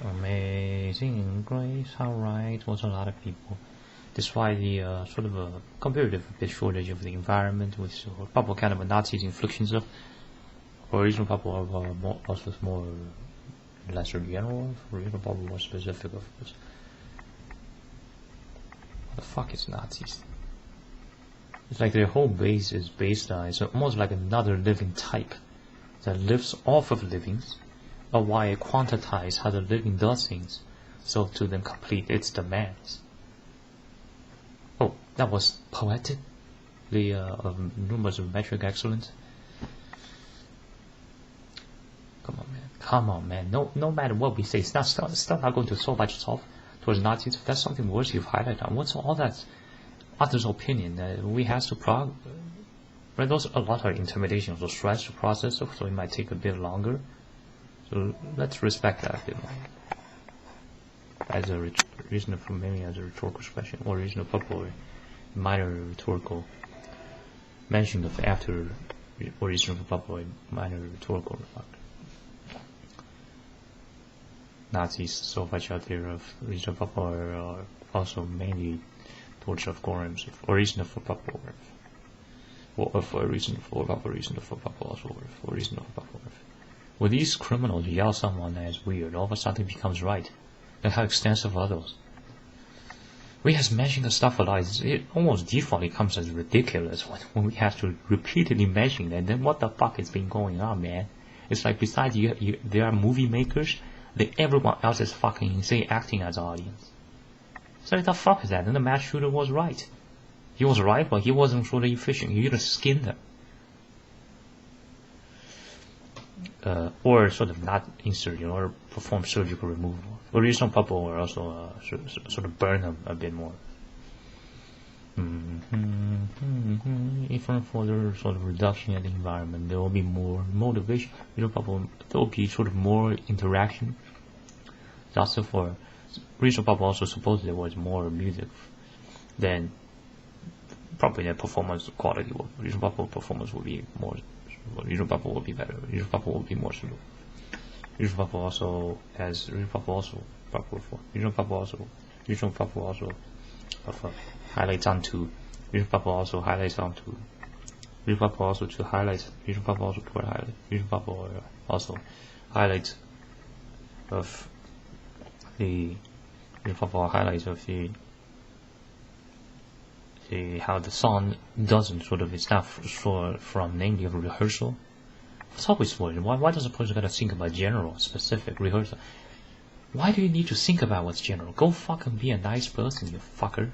Amazing grace, how right was a lot of people. Despite the sort of a comparative bit shortage of the environment, with probably kind of a Nazi's inflictions of original people are more lesser general, original probably more specific of course. What the fuck is Nazis? It's like their whole base is based on, it's almost like another living type that lives off of livings, or why it quantifies how the living does things, so to then complete its demands. Oh, that was poetic. The numbers of metric excellence. Come on, man. No matter what we say, it's still not going to so much solve towards Nazis. If that's something worse you've highlighted on, what's all that others' opinion that we have to right? Those a lot of intimidation, so stress to process, so it might take a bit longer. So let's respect that a bit more. As a reason for maybe as a rhetorical question, or reason of or minor rhetorical mention of after, or reason for minor rhetorical remark. Nazis so much out there of reason of are also mainly torture of Gorams, or reason for Papa, or for a reason for Papa, reason for Papa, also for reason for Papa. When these criminals yell someone as weird, all of a sudden it becomes right. And how extensive are those? We have mentioned the stuff a lot. It almost defaultly comes as ridiculous when we have to repeatedly mention it. Then what the fuck has been going on, man? It's like besides there are movie makers, that everyone else is fucking insane acting as audience. So what the fuck is that? And the mass shooter was right. He was right, but he wasn't sort of efficient. He just skinned them. Or sort of not insert, or perform surgical removal. Or some people were also sort of burn them a bit more. Even for the sort of reduction in the environment, there will be more motivation. There will be sort of more interaction. Also for regional people also suppose there was more music, then probably the performance quality. Regional people performance will be more. Regional people will be better. Regional people will be more suitable. Regional people also as regional people also proper for regional people also highlights onto regional people also highlights onto regional people also to highlight regional people also to highlight regional people also highlights of the regional people highlights of the how the song doesn't sort of, it's not from namely of a rehearsal. It's always worried. Why does a person gotta think about general, specific rehearsal? Why do you need to think about what's general? Go fucking be a nice person, you fucker.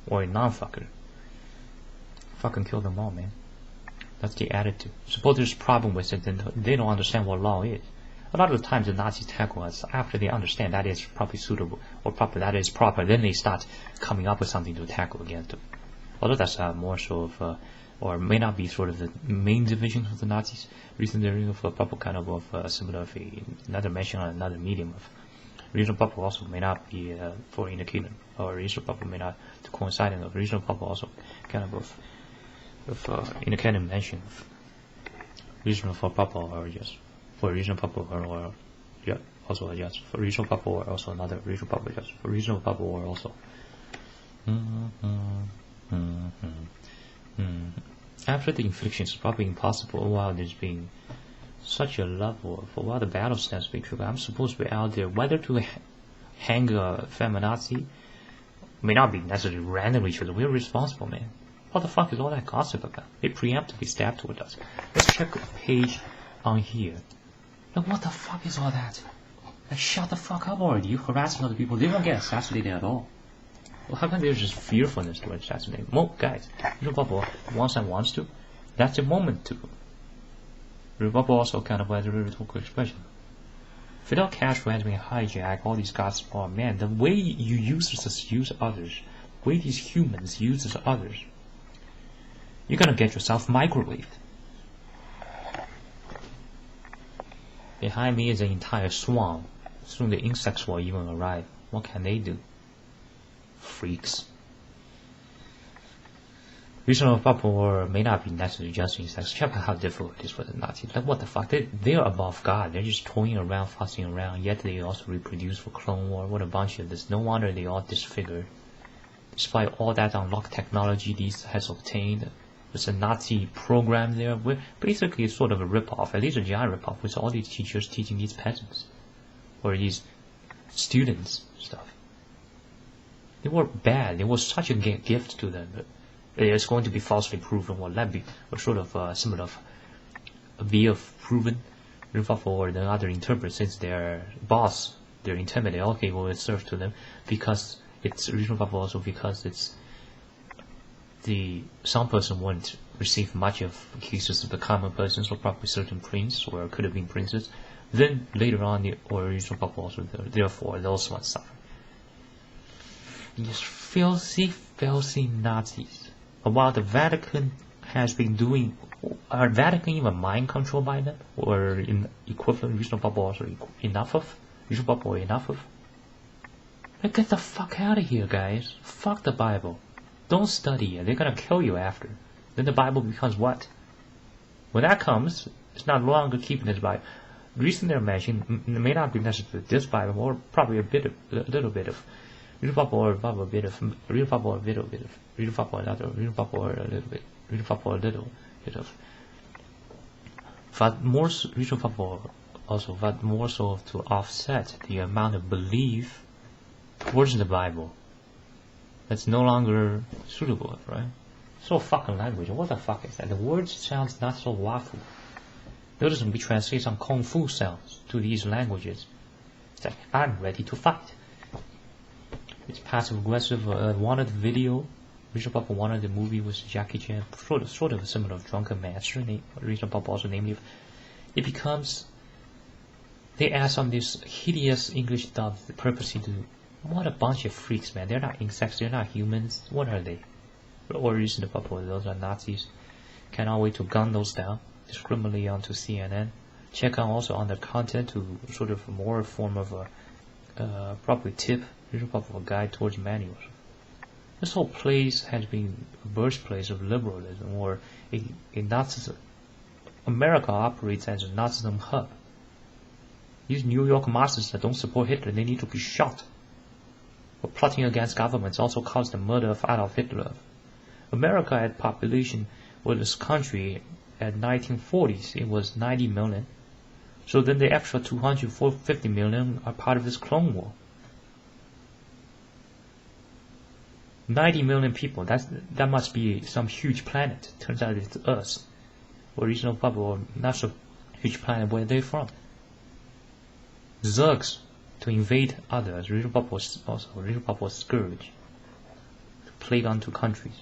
Or a non-fucker. Fucking kill them all, man. That's the attitude. Suppose there's a problem with it, then they don't understand what law is. A lot of the times the Nazis tackle us after they understand that is probably suitable, or proper, that is proper, then they start coming up with something to tackle against them. Although that's more so of, or may not be sort of the main division of the Nazis. Recently there is a proper kind of similar of another mention on another medium of regional people also may not be for in the kingdom, or regional people may not to coincide with regional people also kind of in the canon mention of regional for people or just for regional people or yeah also just for regional people or also another regional people just for regional people or also after the infliction it's probably impossible while there's been such a level for while the battle stance being true. I'm supposed to be out there whether to hang a feminazi may not be necessarily randomly chosen. We're responsible, man. What the fuck is all that gossip about? They preemptively stabbed toward us. Let's check a page on here. Now what the fuck is all that? Like shut the fuck up already. You harassing other people. They don't get assassinated at all. Well, how come there's just fearfulness towards assassination? Well, guys, once and wants to, that's the moment to. Probabl also kind of has a rhetorical expression. Fidel Castro has been hijacked, all these gossip, oh man, the way you users use others, the way these humans use others, you're gonna get yourself microwaved. Behind me is an entire swarm. Soon the insects will even arrive. What can they do? Freaks. Regional probable may not be necessarily just in sex. Check out how difficult it is for the Nazis. Like, what the fuck? They're above God. They're just toying around, fussing around, yet they also reproduce for Clone War. What a bunch of this. No wonder they all disfigured. Despite all that unlocked technology these has obtained, there's a Nazi program there. Basically, it's sort of a rip-off, at least a giant rip-off, with all these teachers teaching these peasants, or these students stuff. They were bad. It was such a gift to them. It's going to be falsely proven, or that be a sort of similar of a be of proven, or the other interpret, since their boss, they're intimidated. Okay, well, it serves to them because it's reasonable, also because it's some person won't receive much of cases of the common person, so probably certain prince or could have been princes. Then later on, the original also therefore those ones suffer. These filthy Nazis. While the Vatican has been doing, are Vatican even mind controlled by them, or in equivalent reasonable also enough of reasonable enough of? Like, get the fuck out of here, guys! Fuck the Bible. Don't study it. They're gonna kill you after. Then the Bible becomes what? When that comes, it's not longer keeping this Bible. The reason they're mentioning may not be necessarily this Bible, or probably a little bit of real Bible, or a bit of real Bible, or a little bit of real Bible, another real Bible, or a little bit real Bible, a little bit of. But more real Bible also, but more so to offset the amount of belief towards the Bible that's no longer suitable, right? So fucking language. What the fuck is that? The words sounds not so waffle. Notice when we translate some kung fu sounds to these languages. It's like, I'm ready to fight. It's passive aggressive. Wanted video. Regional Papa wanted the movie with Jackie Chan. Sort of a similar drunken master. Regional Papa also namely, it becomes. They add some this hideous English stuff purposely to. What a bunch of freaks, man. They're not insects. They're not humans. What are they? Or Regional Papa, those are Nazis. Cannot wait to gun those down discriminately onto CNN. Check out also on the content to sort of more form of a probably tip. Of a guide towards manuals. This whole place has been a birthplace of liberalism, or a Nazism. America operates as a Nazism hub. These New York Marxists that don't support Hitler, they need to be shot. For plotting against governments also caused the murder of Adolf Hitler. America had population, well, this country at 1940s, it was 90 million. So then the extra 250 million are part of this clone war. 90 million people, that must be some huge planet. Turns out it's us. Original bubble, or not so huge planet, where they're from. Zergs to invade others. Original bubble also, original bubble scourge. To plague onto countries.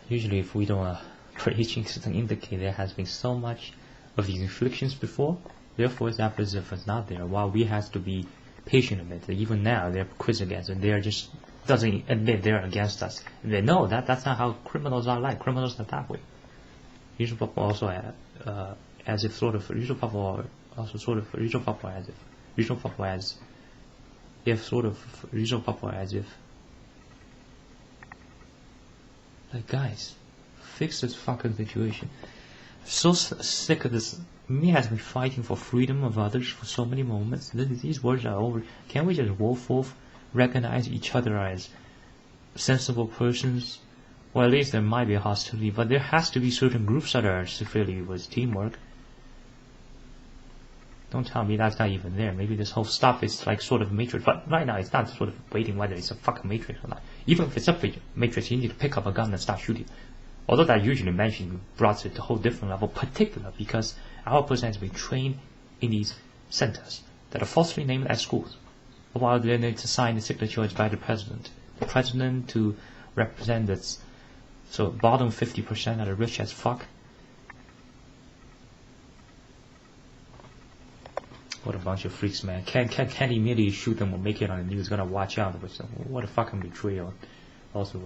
Usually if we don't preaching doesn't indicate there has been so much of these inflictions before. Therefore, it's as if it's not there. While we have to be patient a bit. Even now, they're quiz against it. They're just doesn't admit they're against us. And they know that's not how criminals are like. Criminals are that way. Usual Papa also as if sort of usual Papa also sort of usual Papa as if usual Papa as if sort of usual Papa as if like, guys, fix this fucking situation. So sick of this. Me has been fighting for freedom of others for so many moments. These words are over. Can we just wolf recognize each other as sensible persons? Well, at least there might be a hostility, but there has to be certain groups that are severely with teamwork. Don't tell me that's not even there. Maybe this whole stuff is like sort of matrix, but right now it's not sort of waiting whether it's a fucking matrix or not. Even if it's a matrix, you need to pick up a gun and start shooting. Although that usually mentioned brought it to a whole different level, particular because our person has been trained in these centers that are falsely named as schools, while they need to sign the signatures by the president. The president to represent its so bottom 50% are rich as fuck. What a bunch of freaks, man! Can't immediately shoot them or make it on the news. Gotta watch out with them. What a fucking betrayal. Also,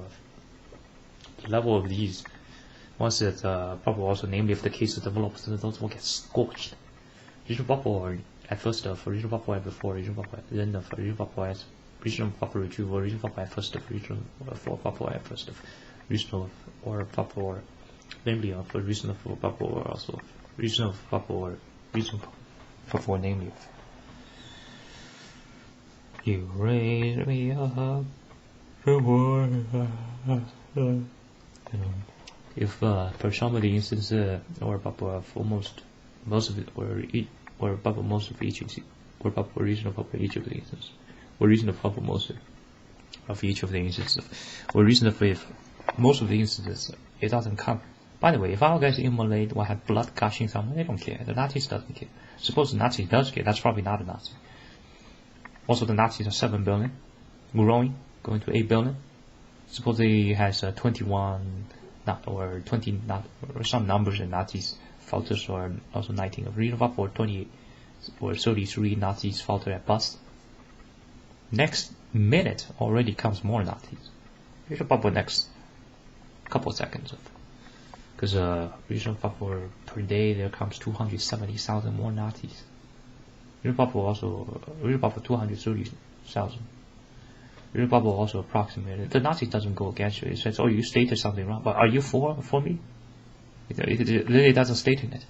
the level of these. Once it probably also, namely if the case is developed, those will get scorched. Regional bubble or at first of regional bubble before regional bubble, then of regional bubble as region of probable retrieval, region of probable first of region for probable first of region of or probable or namely of region of probable or also region of probable or region of probable namely of. You raise me up if for some of the instances or probable for most of it or probable most of each or probable region of probable each of the instances or region of probable most of each of the instances or reason of if most of the instances it doesn't come. By the way, if our guys immolate or have blood gushing somewhere, they don't care. The Nazis doesn't care. Suppose the Nazi does care, that's probably not a Nazi. Also, the Nazis are 7 billion, growing, going to 8 billion. Suppose he has 21 or 20 or some numbers in Nazis falters or also 19 of region of or 28 or 33 Nazis falter at bust. Next minute already comes more Nazis. Region of next couple of seconds of. Because region of per day there comes 270,000 more Nazis. Region of also region of 230,000. Region of also approximated. The Nazi doesn't go against you. It says, "Oh, you stated something wrong, but are you for me?" It really doesn't state in it.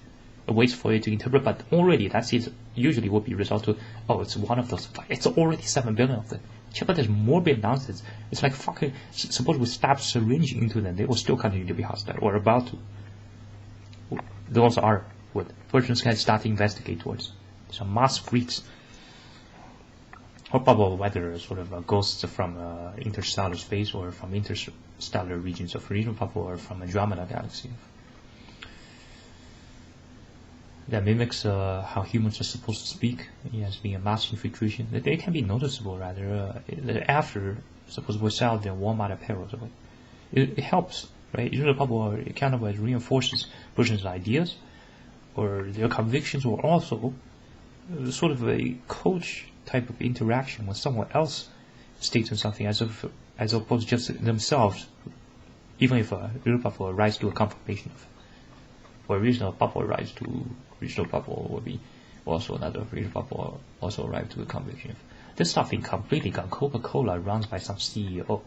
It waits for you to interpret, but already that is usually would be result to, oh, it's one of those. It's already 7 billion of them. Check out this morbid nonsense. It's like fucking. Suppose we stab syringe into them, they will still continue to be hostile or about to. Those are what Persians can start to investigate towards. Some mass freaks. Or probable whether sort of ghosts from interstellar space or from interstellar regions of region probable or from Andromeda galaxy. That mimics how humans are supposed to speak. Yes, being a mass infiltration. They can be noticeable rather after, suppose we sell their Walmart apparel. So it helps, right? Usually probable it kind of reinforces person's ideas or their convictions, or also sort of a coach type of interaction when someone else states something as opposed to just themselves, even if real probable rise to a confirmation of it. Or regional probable rise to regional probable will be also another regional probable also arrive to a conviction of. This stuff being completely gone. Coca-Cola runs by some CEO.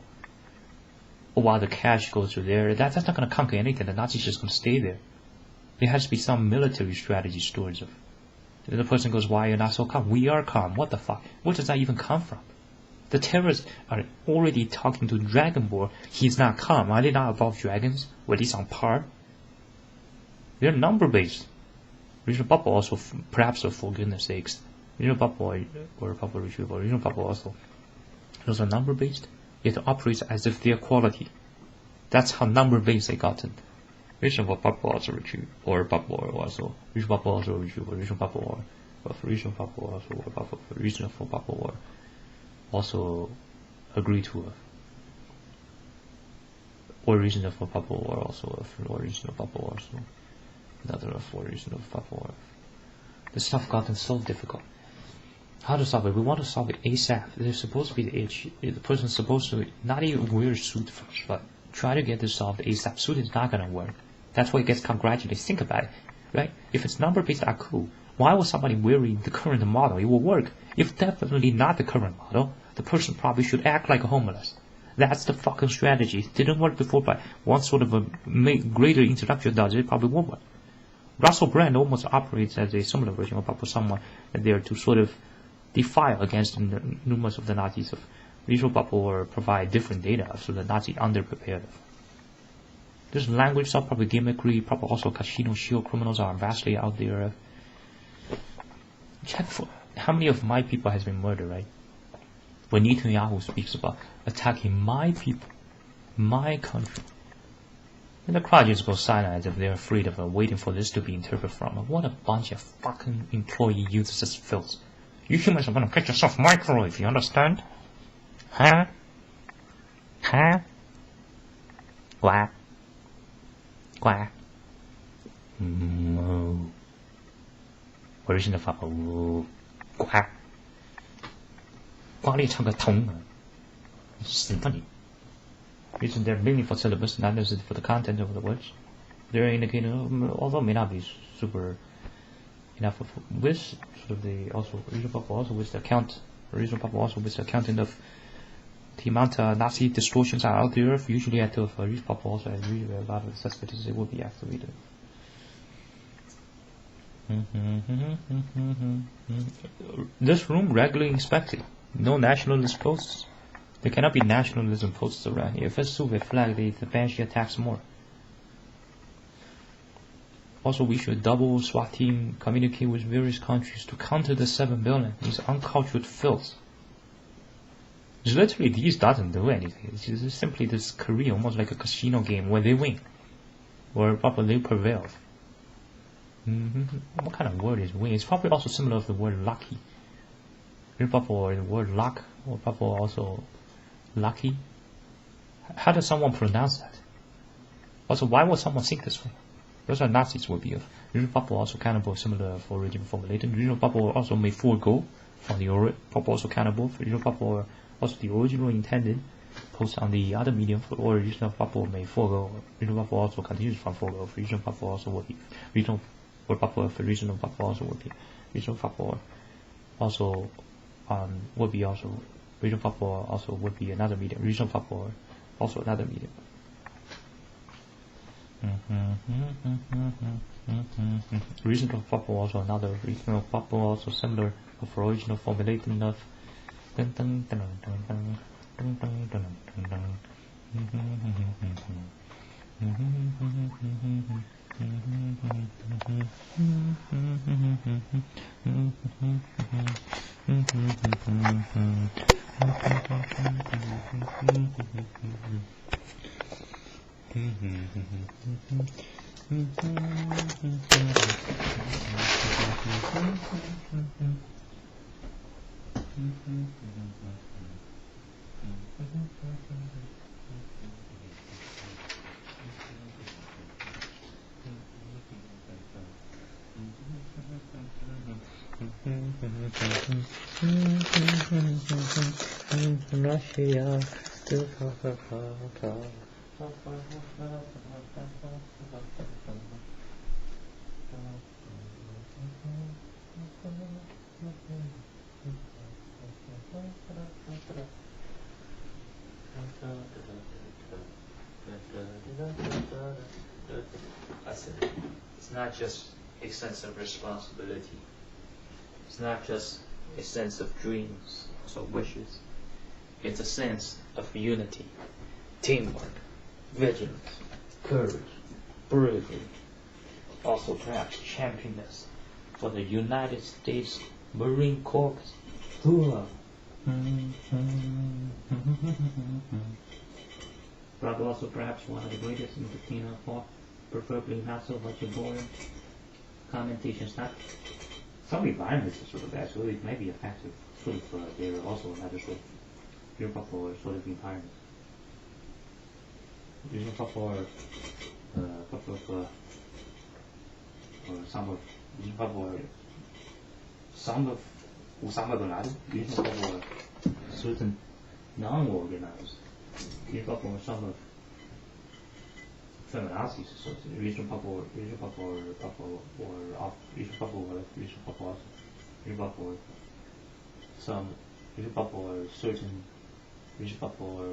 Or while the cash goes to there, that's not going to conquer anything. The Nazis just going to stay there. There has to be some military strategy towards it. The person goes, "Why are you not so calm?" We are calm. What the fuck? Where does that even come from? The terrorists are already talking to Dragonborn. He's not calm. Are they not above dragons? Were these on par? They're number based. Regional probable also, perhaps for goodness sakes, regional probable or probable retrieval, regional probable also. Those are number based. It operates as if they're quality. That's how number based they gotten. Regional probable also retrieve or probable also regional probable also retrieval, regional probable or for regional probable also or probable for regional probable or also agree to it. Or regional probable or also or regional probable also. Another for regional probable. This stuff gotten so difficult. How to solve it? We want to solve it ASAP. There's supposed to be the person's supposed to not even wear a suit first, but try to get this solved ASAP. Suit is not gonna work. That's why it gets congratulated. Think about it, right? If it's number based, cool. Why was somebody wearing the current model? It will work. If definitely not the current model, the person probably should act like a homeless. That's the fucking strategy. It didn't work before, but once sort of a greater introduction does it, probably won't work. Russell Brand almost operates as a similar version of someone there to sort of defile against numerous of the Nazis of visual bubble or provide different data, so the Nazi underprepared. This language stuff, probably gimmickry, probably also casino shield criminals are vastly out there. Check for how many of my people has been murdered, right? When Netanyahu speaks about attacking my people, my country, and the crowd just goes silent as if they're afraid of waiting for this to be interpreted from. What a bunch of fucking employee useless filth. You humans are gonna get yourself microwave, you understand? Huh? Huh? Quack. Quack. Moo. Where is the fuck? Quack. 呱里唱个通啊，死吧你！ Reason they're mainly for syllabus, not necessarily for the content of the words. They're indicating, although may not be super enough of with sort of the also with the account Original probable also with accounting of the amount of Nazi distortions are out there. Usually at the original probable also has usually a lot of suspects it will be activated. This room regularly inspected. No nationalist posts. There cannot be nationalism posts around here. If it's Soviet flag, the Banshee attacks more. Also, we should double SWAT team communicate with various countries to counter the 7 billion. These uncultured filth. Literally, these doesn't do anything. It's just simply this career, almost like a casino game where they win, or probably prevail. What kind of word is win? It's probably also similar to the word lucky. Or the word luck, or probably also lucky. How does someone pronounce that? Also, why would someone think this way? Those are Nazis would be of. Regional probable also countable similar for original formulated. Regional probable also may forego from the probable also countable for regional probable also the original intended post on the other medium for or regional probable may forego. Regional probable also continues from forego. For regional probable also would be regional or probable for regional probable also would be regional probable also would be also regional probable also would be another medium. Regional probable also another medium. Reasonable probable also another reasonable probable also similar for original formulating of it's not just a sense of responsibility. It's not just a sense of dreams or wishes. It's a sense of unity, teamwork, vigilance, courage, bravery, also perhaps championess for the United States Marine Corps. But also perhaps one of the greatest in the penal law, preferably not so much important commentations. Not some environments are sort of bad, so it may be effective. Sort of there are also another sort of Europe sort of environment. Europe or some of Osama bin Laden, Europe or certain non-organized. Europe or some of feminazis, so regional or some regional or certain regional or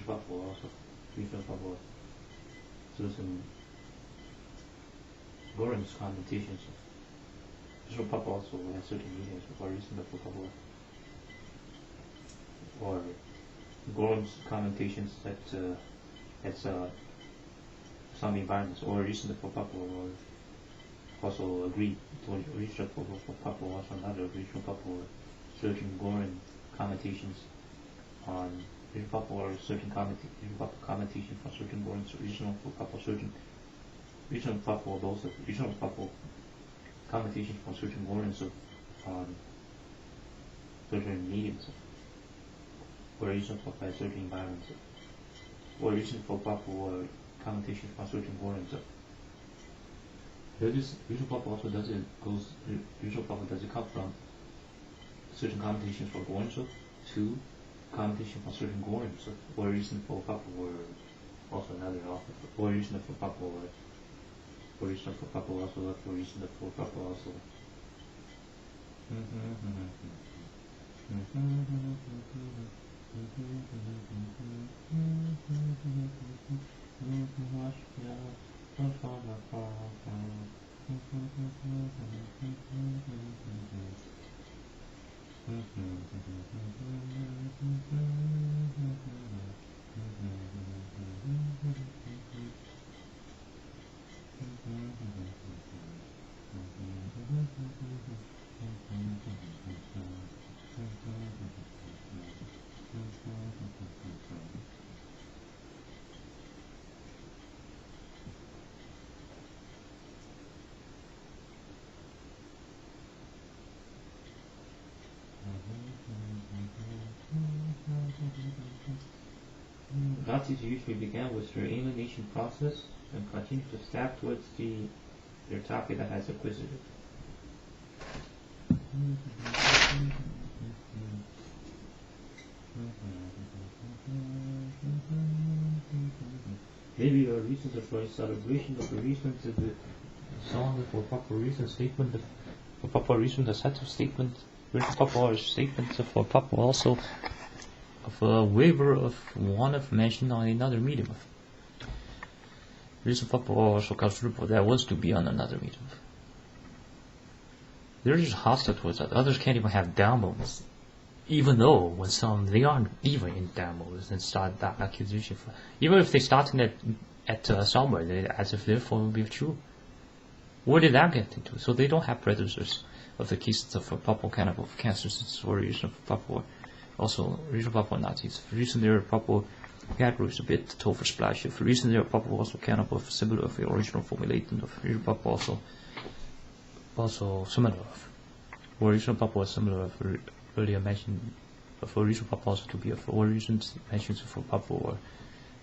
regional also regional certain Goran's commentations. Regional also has certain meanings for reason of or Goran's commentations that some environments or reason for Papua or also agree to regional for Papua also another regional Papua certain Goran commentations on regional Papua or certain commentation for certain Gorans regional for Papua certain regional Papua also regional Papua commentation for certain Gorans on certain mediums or regional for certain environments or regional for Papua commentation for certain Gorans. Regional Papua also does it come from certain commentations for Gorans to commentation for certain Gorans or reason for Papua or also another author or reason for Papua or reason for Papua also for reason for Papua also Nazis usually began with their elimination process and continue to stack towards their target as acquisitive. Maybe a reason for a celebration of the reason to the song for proper reason statement, for proper reason the set of statements, proper statements for proper also of a waiver of one of mentioned on another medium. Reason proper also considerable that was to be on another medium. They're just hostile towards that. Others can't even have down moments, even though when some they aren't even in down moments and start that accusation. Even if they started at somewhere, as if their form will be true. Where did that get into? So they don't have predators of the cases of proper kind of cancers or reason of proper. Also, regional proper Nazis. For reason there are proper categories a bit told for splash. For reason there are proper also cannibal of similar of the original formulating of regional proper also similar of. Or regional proper was similar of earlier mentioned of original proper also to be of origins mentioned for proper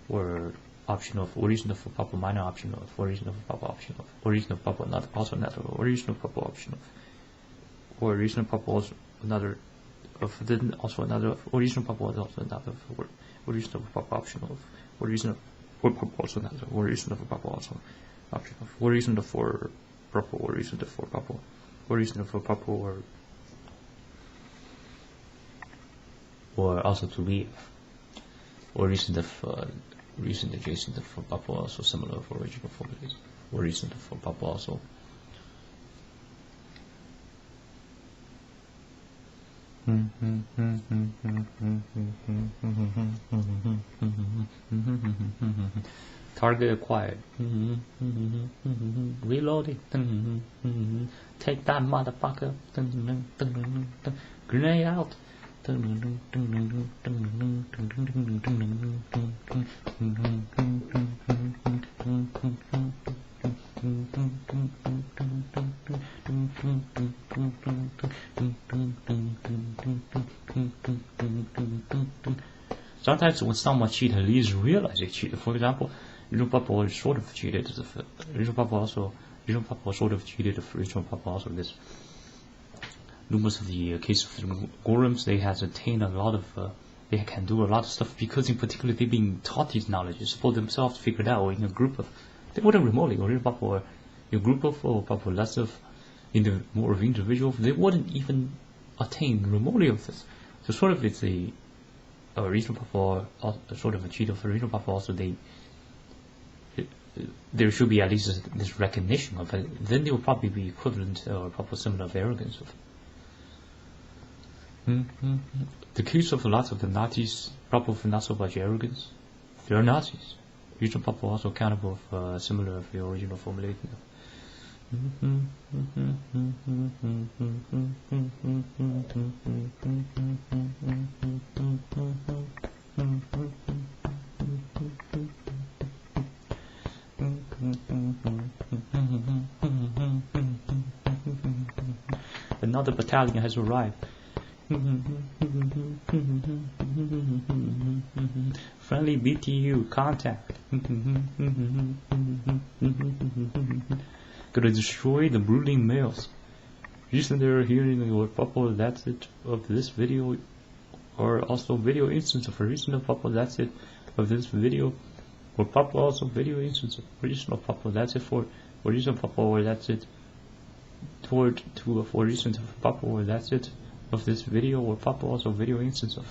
or option of origin of proper minor option of origin of proper option of origin of proper not also another origin of proper option of or origin of proper also another of then also another original proper was also another origin of proper option of origin of proper also another origin of proper also option of origin of for proper origin of for proper origin of for proper or also to be origin of reason adjacent for proper also similar for original formulas origin of for proper also. Target acquired. Reloading. Take that motherfucker. Grenade out. Sometimes when someone cheated, at least realize they cheated. For example, Regional Papa was sort of cheated. Regional Papa sort of cheated. Regional Papa also this. Numerous of the case of the Gorams, they has attained a lot of, they can do a lot of stuff because in particular they've been taught these knowledges for themselves, figured out in a group of, they wouldn't remotely, or in a group of, or less of, more of individuals, they wouldn't even attain remotely of this. So sort of it's a reasonable for sort of a cheat of a reasonable for also there should be at least this recognition of it. Then they will probably be equivalent or probably similar of arrogance of. The case of lots of the Nazis, probably not so much arrogance. They are Nazis. Regional Papa also accountable of similar of the original formulation. Another battalion has arrived. Friendly BTU contact. Gonna destroy the brooding males. Recently they're hearing or Papa, that's it of this video, or also video instance of original Papa, that's it of this video, or Papa also video instance of original Papa, that's it for original Papa, or that's it for instance of probable, that's it of this video, or probable also video instance of